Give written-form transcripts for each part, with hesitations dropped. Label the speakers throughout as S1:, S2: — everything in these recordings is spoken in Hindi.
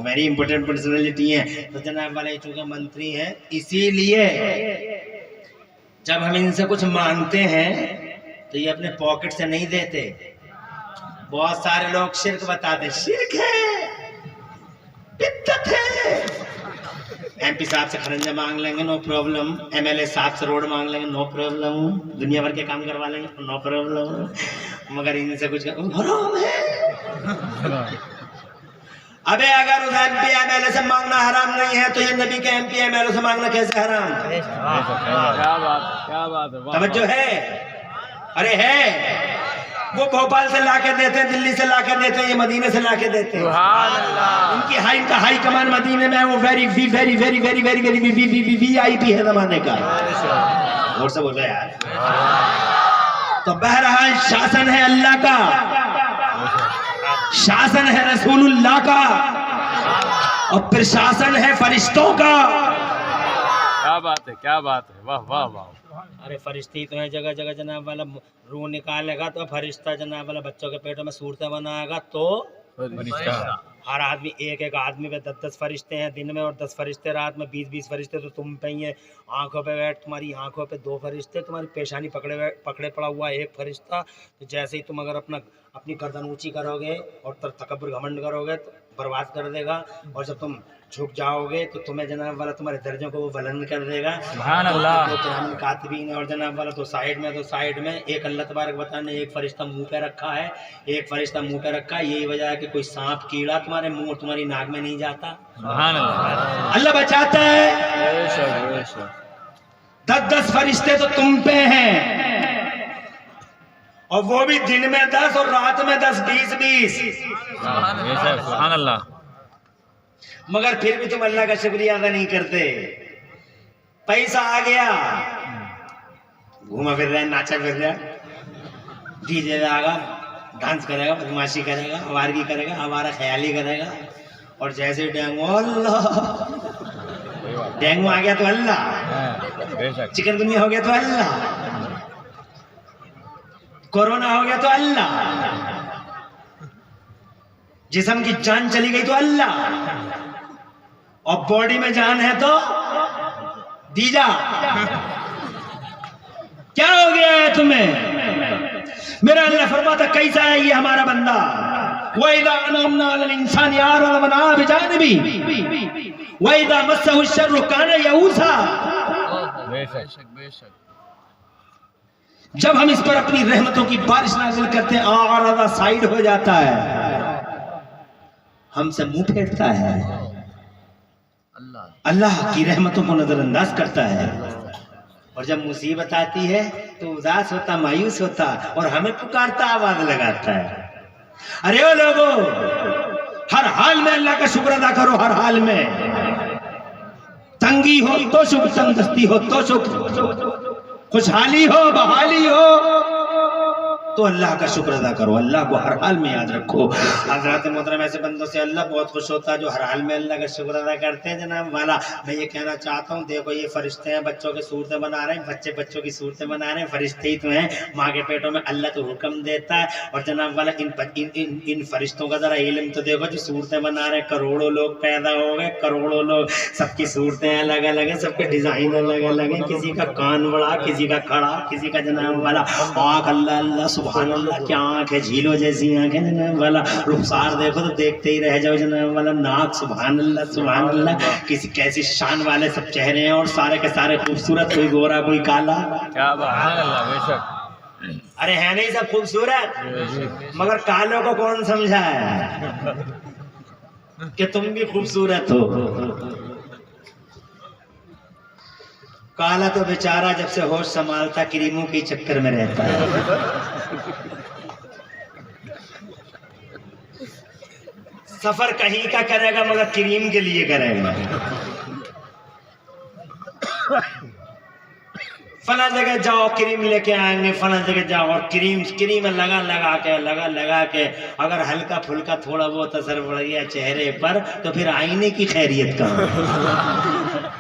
S1: वेरी इंपॉर्टेंट पर्सनैलिटी है। तो जनाब वाले चूंकि मंत्री हैं, इसीलिए जब हम इनसे कुछ मांगते हैं तो ये अपने पॉकेट से नहीं देते। बहुत सारे लोग शिर्क बताते, शिर्क है, बिद्दत है। एमपी साहब से खरंजा मांग लेंगे, नो प्रॉब्लम। एमएलए साहब से रोड मांग लेंगे, नो प्रॉब्लम। दुनिया भर के काम करवा लेंगे, नो प्रॉब्लम। मगर इनसे कुछ हराम है। अबे अगर उस एमपी एमएलए से मांगना हराम नहीं है तो ये नबी के एमपी एमएलए से मांगना कैसे हराम? क्या बात है, तवज्जो है? अरे है, वो भोपाल से लाके देते हैं, दिल्ली से लाके देते हैं, ये मदीने से लाके देते हैं। उनकी हाई कमान मदीने में है, वो very very very very very very very VIP है जमाने का। और सब बोल रहे यार। तो बहरहाल शासन है अल्लाह का, शासन है रसूलुल्लाह का, और फिर शासन है फरिश्तों का।
S2: क्या बात है, क्या बात है, वाह वाह वाह।
S1: अरे फरिश्ती तो है जगह जगह जनाब वाला। रूह निकालेगा तो फरिश्ता जनाब वाला, बच्चों के पेटों में सूरतें बनाएगा तो फरिश्ता। हर आदमी, एक आदमी पे 10 फरिश्ते हैं दिन में, और 10 फरिश्ते रात में, 20 फरिश्ते तो तुम पे ही है। आंखों पे बैठ, तुम्हारी आंखों पे 2 फरिश्ते, तुम्हारी पेशानी पकड़े पड़ा हुआ 1 फरिश्ता। तो जैसे ही तुम अगर अपनी गर्दन ऊंची करोगे और तकब्बुर घमंड करोगे तो बर्बाद कर देगा, और जब तुम झुक जाओगे तो तुम्हें जनाब वाला तुम्हारे दर्जों को वो बुलंद कर देगा। सुभान अल्लाह। तो किराम कातिबीन है, और जनाब वाला तो साइड में एक अल्लाह तबारक बताने एक फरिश्ता मुंह पे रखा है, एक फरिश्ता मुंह पे रखा है। यही वजह है कि कोई सांप कीड़ा तुम्हारे मुंह और तुम्हारी नाक में नहीं जाता। सुभान अल्लाह। अल्लाह बचाता है। 10 फरिश्ते तो तुम पे हैं, और वो भी दिन में 10 और रात में 10, 20।
S2: सुभान अल्लाह।
S1: मगर फिर भी तुम अल्लाह का शुक्रिया अदा नहीं करते। पैसा आ गया, घूमा फिर रहे, नाचा फिर रहे, डीजे आगा, डांस करेगा, बदमाशी करेगा, आवारगी करेगा, हमारा ख्याली करेगा। और जैसे डेंगू, अल्लाह, डेंगू आ गया तो अल्लाह, चिकनगुनिया हो गया तो अल्लाह, कोरोना हो गया तो अल्लाह, जिस्म की जान चली गई तो अल्लाह, और बॉडी में जान है तो दीजा। क्या हो गया है तुम्हें? मेरा अल्लाह फरमाता कैसा है ये हमारा बंदा। वइदा अनअमना अलल इंसान यार वमना बिजानिबी वइदा मस्सहु शर्रु काना यऊसा।
S2: बेशक।
S1: जब हम इस पर अपनी रहमतों की बारिश नाज़िल करते हैं, आरादा साइड हो जाता है, हमसे मुंह फेरता है, अल्लाह की रहमतों को नजरअंदाज करता है। और जब मुसीबत आती है तो उदास होता, मायूस होता, और हमें पुकारता, आवाज लगाता है। अरे ओ लोगों, हर हाल में अल्लाह का शुक्र अदा करो। हर हाल में तंगी हो तो शुक्र, तंदुरुस्ती हो तो शुक्र, खुशहाली हो, बहाली हो तो अल्लाह का शुक्र अदा करो। अल्लाह को हर हाल में याद रखो। हज़रात मोहतरम ऐसे बंदों से अल्लाह बहुत खुश होता है जो हर हाल में अल्लाह का शुक्र अदा करते हैं। जनाब वाला, मैं ये कहना चाहता हूँ, देखो ये फरिश्ते हैं, बच्चों की सूरतें बना रहे हैं, बच्चों की सूरतें बना रहे हैं, फरिश्ते ही तो हैं। माँ के पेटों में अल्लाह तो हुक्म देता है। और जनाब वाला इन फरिश्तों का जरा इल्म तो देखो, जो सूरतें बना रहे हैं। करोड़ों लोग पैदा हो गए, करोड़ों लोग, सबकी सूरतें अलग अलग है, सबके डिजाइन अलग अलग है। किसी का कान बड़ा, किसी का खड़ा, किसी का जनाब वाला आँख, अल्लाह अल्लाह सुभान अल्लाह, क्या आँख है, झीलों जैसी आँख है जनाब वाला। रुखसार देखो तो देखते ही रह जाओ जनाब वाला। नाक सुभान अल्लाह सुभान अल्लाह, किसी कैसी शान वाले सब चेहरे हैं, और सारे के सारे खूबसूरत, कोई गोरा कोई काला। क्या बात है, बेशक। अरे है नहीं सब खूबसूरत, मगर कालों को कौन समझा है कि तुम भी खूबसूरत हो। काला तो बेचारा जब से होश संभालता क्रीमों के चक्कर में रहता है। सफर कहीं का करेगा मगर क्रीम के लिए करेगा। फला जगह जाओ क्रीम लेके आएंगे, फला जगह जाओ, और क्रीम लगा के अगर हल्का फुल्का थोड़ा बहुत असर पड़ गया चेहरे पर तो फिर आईने की खैरियत कहाँ?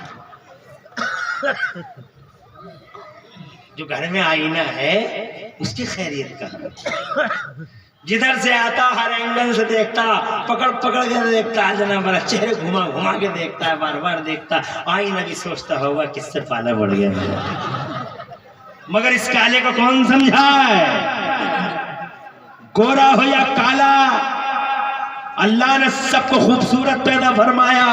S1: जो घर में आईना है उसकी खैरियत कहाँ? जिधर से आता हर एंगल से देखता, पकड़ पकड़ के देखता, जनाब वाला चेहरे घुमा घुमा के देखता है, बार बार देखता, आईना भी सोचता होगा किससे पाला बढ़ गया मेरा। मगर इस काले को कौन समझाए, गोरा हो या काला, अल्लाह ने सबको खूबसूरत पैदा फरमाया।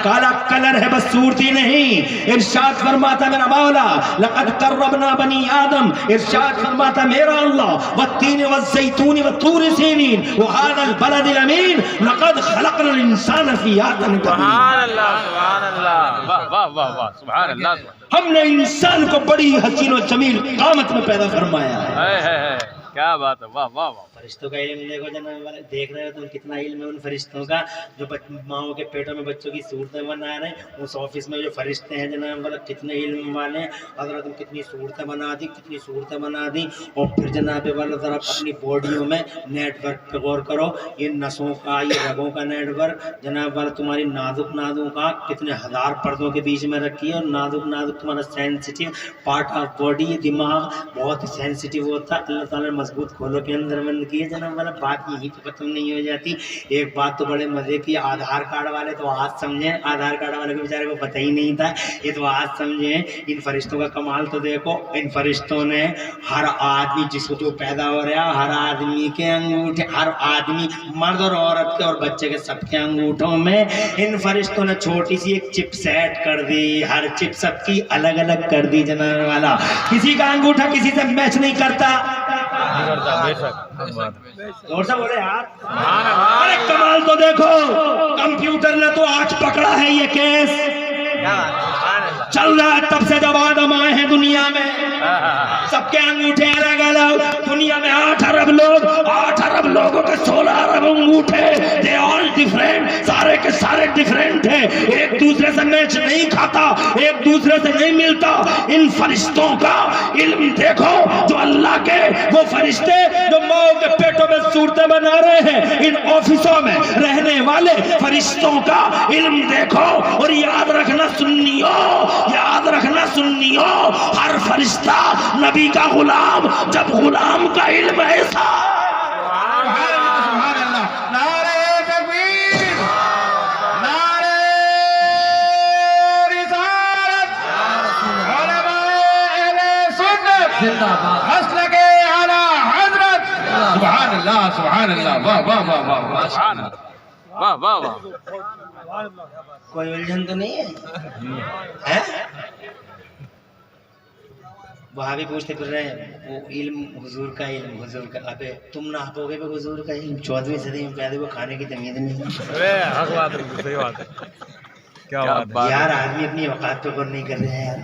S1: काला कलर है बस सूरती नहीं। इरशाद फरमाता मेरा मौला लक़द कर्रमना बनी आदम, इरशाद फरमाता मेरा अल्लाह वत्तीन वज़्ज़ैतून वतूर सीनीन वहादल बलदिल अमीन लक़द खलक़नल इंसान फी आदम।
S2: सुभान अल्लाह, सुभान अल्लाह, वाह वाह वाह वाह, सुभान अल्लाह।
S1: हमने इंसान को बड़ी हसीन और जमील कामत में पैदा फरमाया
S2: है, क्या बात है, वाह वाह वाह।
S1: फरिश्तों का इल्म देखो जनाब वाले, देख रहे हो तुम कितना इल्म है उन फरिश्तों का जो माओं के पेटों में बच्चों की सूरतें बना रहे हैं। उस ऑफिस में जो फरिश्ते हैं जनाब वाले कितने इल्म वाले हैं। अगर तुम कितनी सूरतें बना दी, कितनी सूरतें बना दी। और फिर जनाब वाले ज़रा अपनी बॉडियों में नेटवर्क पे गौर करो, ये नसों का, ये रगों का नेटवर्क जनाब वाले तुम्हारी नाजुक नाजुक का कितने हज़ार पर्दों के बीच में रखी है। और नाजुक नाजुक तुम्हारा सेंसिटिव पार्ट ऑफ बॉडी, दिमाग बहुत ही सेंसिटिव होता है। अल्लाह ताला ने मजबूत खोलों के अंदर बंद किए जनाब वाला। बात यही तो खत्म नहीं हो जाती। एक बात तो बड़े मजे की, आधार कार्ड वाले तो आज समझे, आधार कार्ड वाले को बेचारे को पता ही नहीं था, ये तो आज समझे। इन फरिश्तों का कमाल तो देखो, इन फरिश्तों ने हर आदमी जिसको जो पैदा हो रहा है, हर आदमी के अंगूठे, हर आदमी मर्द और औरत के और बच्चे के सबके अंगूठों में इन फरिश्तों ने छोटी सी एक चिप सेट कर दी। हर चिप सबकी अलग अलग कर दी जनाब वाला। किसी का अंगूठा किसी से मैच नहीं करता। और सब बोले यार, अरे कमाल तो देखो, कंप्यूटर ने तो आज पकड़ा है ये केस। चल रहा है तब से जब आदम आए हैं दुनिया में, सबके अंगूठे अलग अलग। दुनिया में 8 अरब लोग, 8 अरब लोगों के 16 अरब अंगूठे, दे ऑल डिफरेंट, सारे के सारे डिफरेंट है, एक दूसरे से मैच नहीं खाता, एक दूसरे से नहीं मिलता। इन फरिश्तों का इल्म देखो, जो अल्लाह के वो फरिश्ते जो माओ के पेटों में सूरतें बना रहे हैं, इन ऑफिसों में रहने वाले फरिश्तों का इल्म देखो। और याद रखना सुन्नियों, याद रखना सुन्नियों, हर फरिश्ता नबी का गुलाम, जब गुलाम का इल्म ऐसा।
S3: नारे तकबीर, नारे रिसालत, उलमाए अहले सुन्नत जिंदाबाद, मसलके आला हजरत। सुभान अल्लाह, सुभान अल्लाह, वाह वाह वाह वाह वाह,
S2: सुभान अल्लाह, वाह वाह वाह।
S1: कोई उलझन तो नहीं है? वहाँ भी पूछते फिर रहे हैं वो इल्म हुजूर का, इल्म हुजूर का। अबे तुम ना पाओगे भी हुजूर का इल्म, 14वीं सदी में पैदा, वो खाने की तमीज नहीं।
S2: हक बात है, सही बात है, क्या बात है
S1: यार। आदमी अपनी औकात पे गौर नहीं कर रहे हैं यार।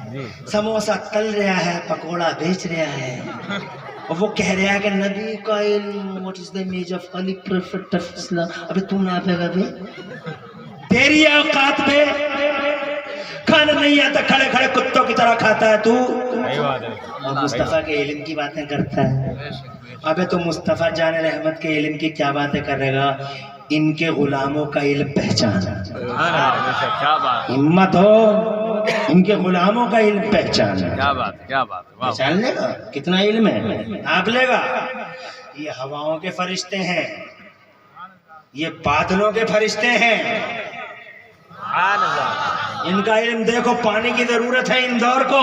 S1: समोसा तल रहा है, पकोड़ा बेच रहा है, और वो कह रहा है कि नबी का इल्म, what is the image of Ali prophet of Islam. अबे तुम ना पेगा बे, तेरी औकात पे खाना नहीं आता, खड़े खड़े कुत्तों की तरह खाता है तू। और मुस्तफा के इल्म की बातें करता है। अबे तो मुस्तफा जाने रहमत के इल्म की क्या बातें करेगा? इनके गुलामों का इल्म पहचान,
S2: क्या बात,
S1: हिम्मत हो, इनके गुलामों का इल्म पहचान।
S2: क्या बात, क्या बात,
S1: पहचान लेगा कितना इल्म है, आप लेगा। ये हवाओं के फरिश्ते हैं, ये बादलों के फरिश्ते हैं। इनका इल्म देखो, पानी की जरूरत है इंदौर को,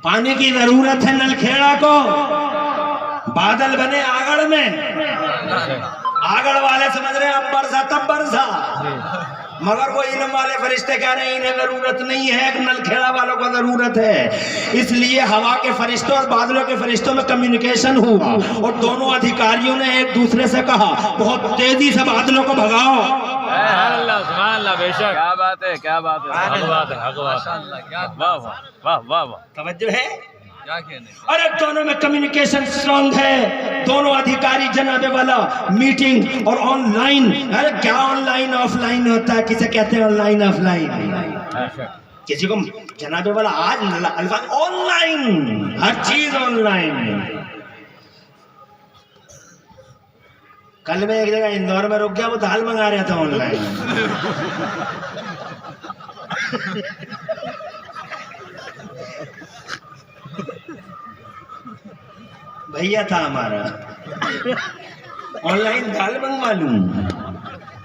S1: पानी की जरूरत है नलखेड़ा को। बादल बने आगड़ में, आगड़ वाले समझ रहे हैं अब बरसा तब बरसा, मगर वो इल्म वाले फरिश्ते कह रहे हैं इन्हें जरूरत नहीं है, नलखेड़ा वालों को जरूरत है। इसलिए हवा के फरिश्तों और बादलों के फरिश्तों में कम्युनिकेशन हुआ, और दोनों अधिकारियों ने एक दूसरे से कहा बहुत तेजी से बादलों को भगाओ।
S2: बेशक, क्या बात है, क्या बात है, हक बात है, हक बात है, वाह वाह वाह वाह,
S1: तवज्जो है। अरे दोनों में कम्युनिकेशन स्ट्रॉन्ग है, दोनों अधिकारी जनाबे वाला मीटिंग और ऑनलाइन। अरे क्या ऑनलाइन ऑफलाइन होता है, किसे कहते हैं ऑनलाइन ऑफलाइन, किसी को जनाबे वाला आज अल्फाज ऑनलाइन, हर चीज ऑनलाइन। कल मैं एक जगह इंदौर में रुक गया, वो दाल मंगा रहा था ऑनलाइन। भैया था हमारा, ऑनलाइन दाल मंगवा लूं,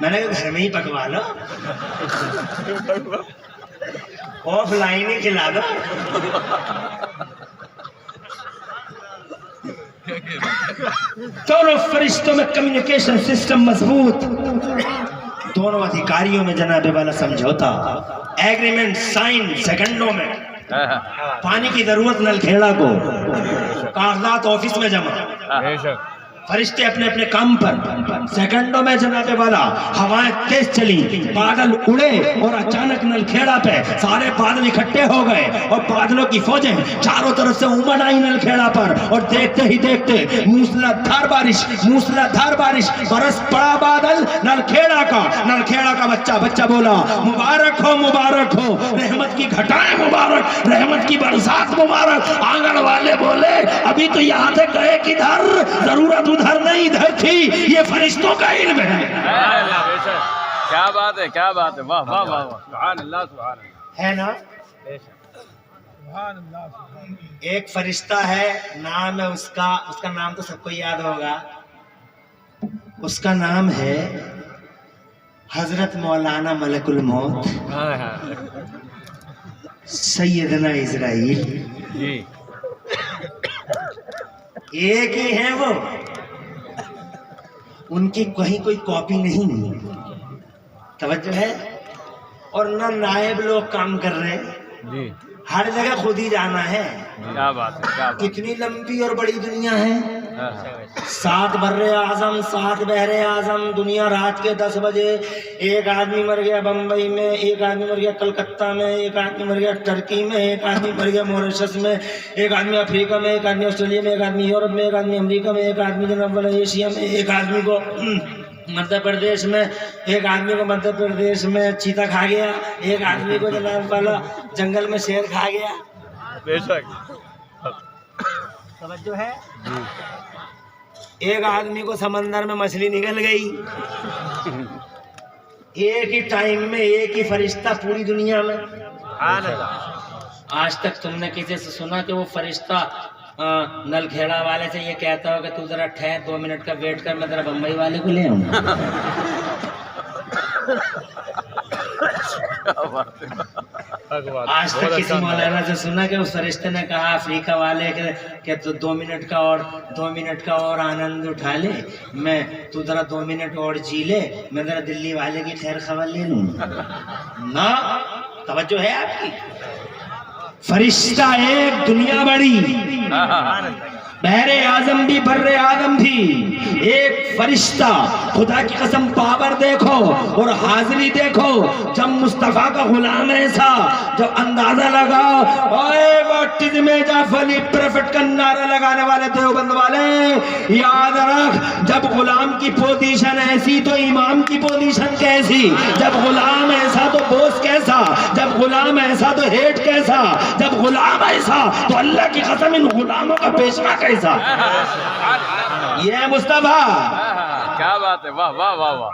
S1: मैंने कहा घर में ही पकवा लो, ऑफलाइन ही खिला दो। दोनों फरिश्तों में कम्युनिकेशन सिस्टम मजबूत, दोनों अधिकारियों में जनाबे वाला समझौता, एग्रीमेंट साइन सेकंडों में। पानी की जरूरत नलखेड़ा को, कागजात ऑफिस में जमा,
S2: बेशक
S1: फरिश्ते अपने अपने काम पर, सेकंडों में जनाबे वाला। हवाएं तेज चली, बादल उड़े और अचानक नलखेड़ा पे सारे बादल इकट्ठे हो गए और बादलों की फौजें चारों तरफ से उमड़ आई नलखेड़ा पर। और देखते ही देखते मूसलाधार बारिश बरस पड़ा बादल नलखेड़ा का बच्चा बोला मुबारक हो, रहमत की घटाएं मुबारक, रहमत की बरसात मुबारक। आंगन वाले बोले अभी तो यहाँ से गए किधर, जरूरत उधर नहीं इधर थी, ये फरिश्तों का इल्म है।
S2: क्या बात है, क्या बात है, वाह वाह वाह वाह, सुभान अल्लाह, सुभान अल्लाह,
S1: है ना। एक फरिश्ता है, नाम है उसका नाम तो सबको याद होगा, उसका नाम है हजरत मौलाना मलकुल मौत सैयदना इजराइल।
S2: जी
S1: एक ही है वो, उनकी कहीं कोई कॉपी नहीं, तवज्जो है। और ना नायब लोग काम कर रहे,
S2: जी
S1: हर जगह खुद ही जाना है।
S2: क्या बात है, क्या बात
S1: कितनी लंबी और बड़ी दुनिया है,
S2: है।
S1: 7 बर्रे आजम, 7 बहरे आजम। दुनिया रात के 10 बजे, एक आदमी मर गया बम्बई में, एक आदमी मर गया कलकत्ता में, एक आदमी मर गया टर्की में, एक आदमी मर गया मॉरिशस में, एक आदमी अफ्रीका में, एक आदमी ऑस्ट्रेलिया में, एक आदमी यूरोप में, एक आदमी अमेरिका में, एक आदमी जनरल वाला एशिया में, एक आदमी को मध्य प्रदेश में, एक आदमी को मध्य प्रदेश में चीता खा गया, एक आदमी को जनाब वाला जंगल में शेर खा गया।
S2: बेशक
S1: तवज्जो है। एक आदमी को समंदर में मछली निकल गई। एक ही टाइम में एक ही फरिश्ता पूरी दुनिया में। आज तक तुमने किसी से सुना कि वो फरिश्ता नलखेड़ा वाले से ये कहता हो कि तू जरा ठहर 2 मिनट का वेट कर, मैं जरा बम्बई वाले को ले आऊंगा। आज तक किसी मौलाना से सुना कि उस फरिश्ते ने कहा अफ्रीका वाले के तो 2 मिनट का और आनंद उठा ले, मैं तू जरा 2 मिनट और जी ले, मैं जरा दिल्ली वाले की खैर खबर ले लूं ना। तवज्जो है आपकी। फरिश्ता एक, दुनिया बड़ी, बहरे आजम भी बर्रे आजम भी, एक फरिश्ता। खुदा की कसम पावर देखो और हाजिरी देखो। जब मुस्तफा का गुलाम ऐसा, जब अंदाजा लगाओ, ओए व्हाट इज मेजाफली प्रोफेट का नारा लगाने वाले देवबंद वाले, याद रख, जब गुलाम की पोजीशन ऐसी तो इमाम की पोजीशन कैसी, जब गुलाम ऐसा तो बोस कैसा, जब गुलाम ऐसा तो हेड कैसा, जब गुलाम ऐसा तो अल्लाह की कसम इन गुलामों का पेशवा कैसा। ये मुस्तफा,
S2: क्या बात है, वाह वाह वाह वाह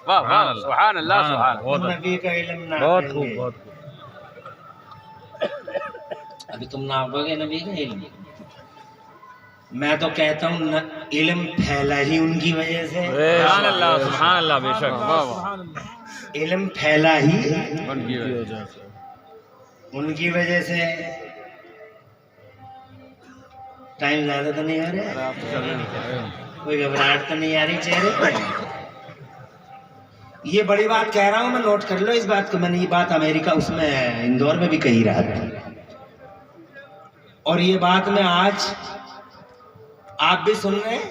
S2: वाह वाह, सुभान अल्लाह, सुभान।
S1: नबी का इल्म ना
S2: बहुत खूब, बहुत खूब।
S1: अभी तुम नापोगे नबी का इल्म। मैं तो कहता हूँ इल्म फैला ही उनकी वजह से।
S2: सुभान अल्लाह, सुभान अल्लाह, बेशक, वाह वाह।
S1: इल्म फैला ही
S2: उनकी वजह से,
S1: उनकी वजह से। टाइम ज्यादा तो नहीं आ रहा है, कोई घबराहट तो नहीं आ रही चेहरे पे। ये बड़ी बात कह रहा हूं मैं, नोट कर लो इस बात को। मैंने ये बात अमेरिका उसमें इंदौर में भी कही रहा था, और ये बात मैं आज आप भी सुन रहे हैं।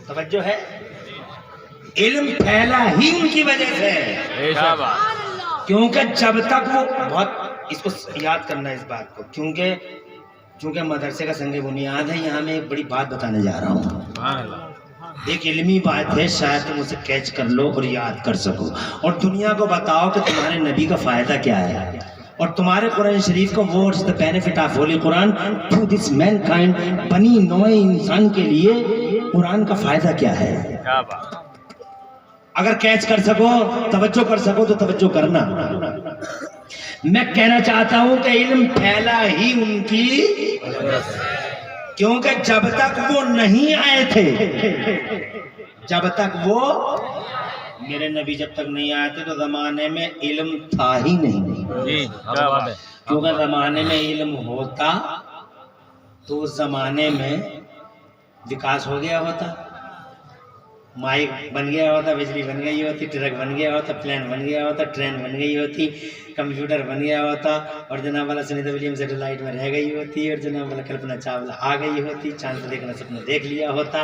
S1: तवज्जो है। इल्म फैला ही उनकी वजह से, क्योंकि जब तक वो बहुत, इसको याद करना है इस बात को, क्योंकि मदरसे का संग बुनियाद है। यहाँ मैं एक बड़ी बात बताने जा रहा हूँ, एक इल्मी बात है, शायद तुम उसे कैच कर लो और याद कर सको, और दुनिया को बताओ कि तुम्हारे नबी का फायदा क्या है, और तुम्हारे कुरान शरीफ को, what's the benefit of holy Quran to this mankind, बनी नौए इंसान के लिए कुरान का फायदा क्या है।
S2: क्या बात।
S1: अगर कैच कर सको, तवज्जो कर सको तो तवज्जो करना। मैं कहना चाहता हूं कि इल्म फैला ही उनकी, क्योंकि जब तक वो नहीं आए थे, जब तक वो मेरे नबी जब तक नहीं आए थे तो जमाने में इल्म था ही नहीं।
S2: जी क्या बात है।
S1: क्योंकि जमाने में इल्म होता तो उस जमाने में विकास हो गया होता, माइक बन गया होता, बिजली बन गई होती, ट्रक बन गया होता, प्लेन बन गया होता, ट्रेन बन गई होती, कंप्यूटर बन गया होता, और जनाब वाला सुनीता विलियम सैटेलाइट में रह गई होती, और जनाब वाला कल्पना चावला आ गई होती, चांद को देखना सपना देख लिया होता,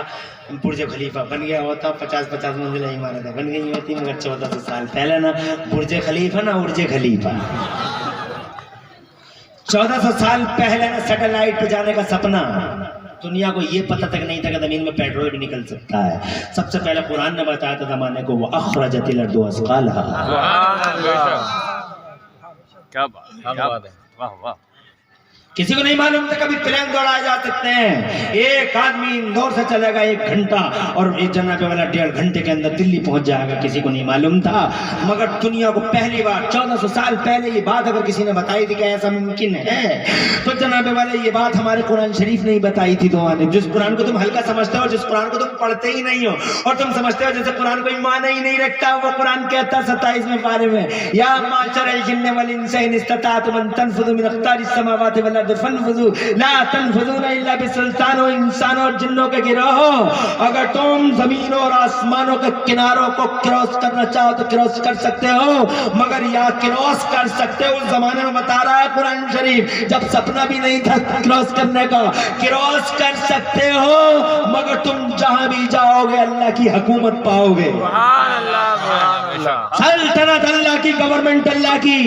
S1: बुर्ज खलीफा बन गया होता, 50-50 मंजिला इमारतें बन गई होती। मगर 1400 साल पहले ना बुर्ज खलीफा ना उर्ज खलीफा, 1400 साल पहले ना सैटेलाइट पे जाने का सपना। दुनिया को ये पता तक नहीं था कि जमीन में पेट्रोल भी निकल सकता है। सबसे पहले कुरान ने बताया था जमाने को, वो अखरजतिल अर्दु अस्कालहा।
S2: क्या बात है, वाह वाह।
S1: किसी को नहीं मालूम था कभी प्लेन दौड़ाए जा सकते हैं। एक आदमी इंदौर से चलेगा 1 घंटा और एक जनाबे वाला 1.5 घंटे के अंदर दिल्ली पहुंच जाएगा, किसी को नहीं मालूम था। मगर दुनिया को पहली बार 1400 साल पहले ये बात अगर किसी ने बताई थी कि ऐसा मुमकिन है, तो जनाबे वाले ये बात हमारे कुरान शरीफ ने ही बताई थी। तो जिस कुरान को तुम हल्का समझते हो, जिस कुरान को तुम पढ़ते ही नहीं हो और तुम समझते हो जैसे कुरान कोई माना ही नहीं रखता, वो कुरान कहता 27वें पारे में, या माशरल जिन्न वल इंसी इन इस्तताअतुम अन तनफुज़ू मिन अक़तारिस समावाति वल अर्दि फनफुज़ू ला तनफुज़ूना इल्ला बिसुल्तान। इंसानों और जिन्नों के गिरोह, अगर तुम जमीन और आसमानों के किनारों को क्रॉस करना चाहो तो क्रॉस कर सकते हो, मगर या क्रॉस कर सकते हो उस जमाने में बता रहा है कुरान शरीफ, जब सपना भी नहीं था क्रॉस करने का। क्रॉस कर सकते हो मगर तुम जहां भी जाओगे अल्लाह की हुकूमत पाओगे, सल्तनत अल्लाह की, गवर्नमेंट अल्लाह की।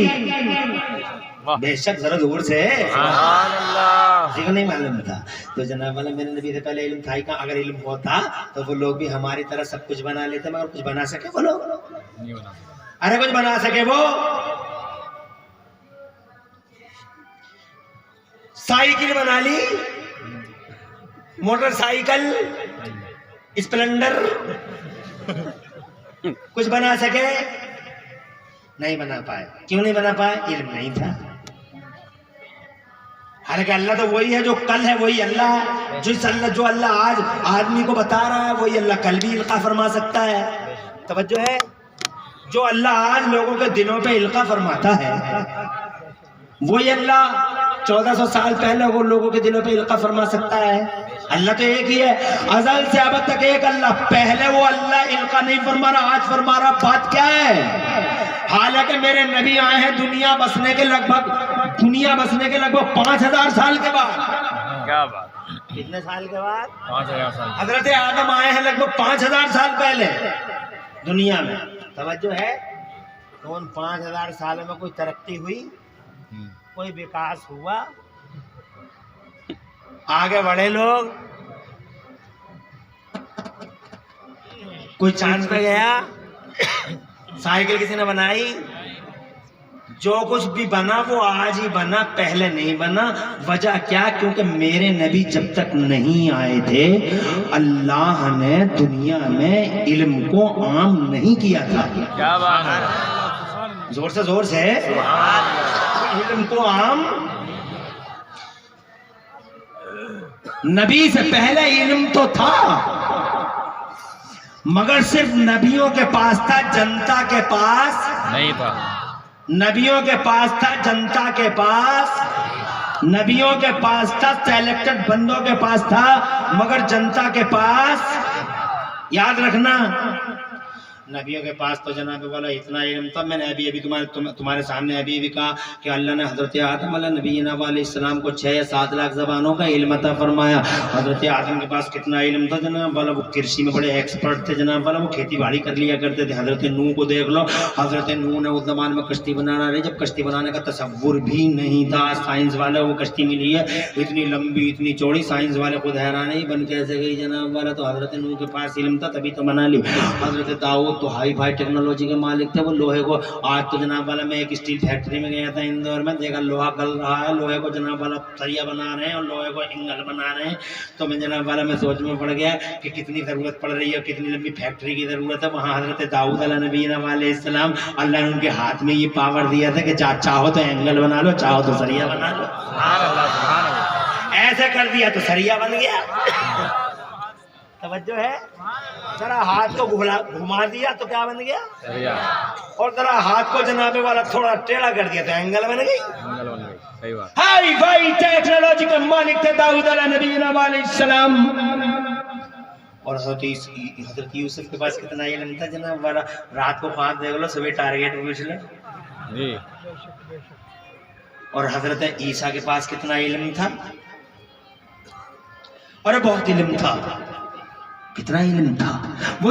S1: बेशक जरा दूर से किसी को नहीं मालूम था। तो जनाब वाला मेरे नबी से पहले इल्म था ही कहाँ। अगर इल्म होता तो वो लोग भी हमारी तरह सब कुछ बना लेते, मगर कुछ बना सके वो लोग नहीं बना सके। अरे कुछ बना सके वो, साइकिल बना ली, मोटरसाइकिल, स्प्लेंडर, कुछ बना सके? नहीं बना पाए। क्यों नहीं बना पाए? इल्म नहीं था। हालांकि अल्लाह तो वही है जो कल है, वही अल्लाह है। जो अल्लाह आज आदमी को बता रहा है वही अल्लाह कल भी इल्का फरमा सकता है। तवज्जो है? जो अल्लाह आज लोगों के दिलों पे इल्का फरमाता है वही अल्लाह 1400 साल पहले वो लोगों के दिलों पे इल्का फरमा सकता है। अल्लाह तो एक ही है, अज़ल से अब तक एक अल्लाह। पहले वो अल्लाह इल्का नहीं फरमा रहा, आज फरमा रहा। बात क्या है? हालांकि मेरे नबी आए हैं दुनिया बसने के लगभग 5000 साल के बाद।
S2: क्या बात,
S1: कितने साल के बाद?
S2: 5000 साल।
S1: हजरत आदम आए हैं लगभग 5000 साल पहले दुनिया में। तवज्जो है? तो उन 5000 सालों में कोई तरक्की हुई, कोई विकास हुआ, आगे बढ़े लोग, कोई चांद पे गया, साइकिल किसी ने बनाई, जो कुछ भी बना वो आज ही बना, पहले नहीं बना। वजह क्या? क्योंकि मेरे नबी जब तक नहीं आए थे अल्लाह ने दुनिया में इल्म को आम नहीं किया था।
S2: क्या बात है,
S1: जोर से इल्म को आम, नबी से पहले इल्म तो था मगर सिर्फ नबियों के पास था, जनता के पास
S2: नहीं था।
S1: नबियों के पास था, जनता के पास, नबियों के पास था, सेलेक्टेड बंदों के पास था, मगर जनता के पास, याद रखना, नबियों के पास तो जनाब वाला इतना इल्म था। मैंने अभी तुम्हारे सामने अभी कहा कि अल्लाह ने हजरत आदम अलैहिस्सलाम को 6 या 7 लाख ज़बानों का इल्म अता फरमाया। हजरत आदम के पास कितना इल्म था जनाब वाला, वो कृषि में बड़े एक्सपर्ट थे जनाब वाला, वो खेती बाड़ी कर लिया करते थे। हजरत नूह को देख लो, हजरत नूह ने उस जमाने में कश्ती बनाना रही जब कश्ती बनाने का तसव्वुर भी नहीं था। साइंस वाले वो कश्ती मिली है इतनी लंबी इतनी चौड़ी, साइंस वाले खुद हैरान नहीं बन कैसे गई जनाब वाला। तो हजरत नूह के पास इल्म था तभी तो बना ली। हजरत दाऊद तो हाई फाई टेक्नोलॉजी के मालिक थे वो लोहे को। आज तो जनाब वाला मैं एक स्टील फैक्ट्री में गया था इंदौर में, देखा लोहा गल रहा है, लोहे को जनाब वाला सरिया बना रहे हैं और लोहे को एंगल बना रहे हैं। तो मैं जनाब वाला मैं सोच में पड़ गया कि कितनी ज़रूरत पड़ रही है, कितनी लंबी फैक्ट्री की ज़रूरत है। वहाँ हज़रत दाऊद अलैहिस्सलाम अल्लाह ने उनके हाथ में ये पावर दिया था कि चाहो तो एंगल बना लो, चाहो तो सरिया बना लो। ऐसे कर दिया तो सरिया बन गया। तवज्जो है? जरा हाथ को घुमा दिया तो क्या बन गया?
S2: सरिया।
S1: और जरा हाथ को जनाबे वाला थोड़ा टेढ़ा कर दिया तो एंगल बन गई।
S2: एंगल बन गई, सही बात।
S1: हाई फाई टेक्नोलॉजी का मालिक थे दाऊद अलैहिस्सलाम। और हज़रत यूसुफ के पास कितना इल्म था जनाब वाला, रात को 5 देख लो, सुबह टारगेट पूछ लो
S2: जी।
S1: और हज़रत ईसा के पास कितना इल्म था? अरे बहुत इल्म था। कितना इल्म था वो।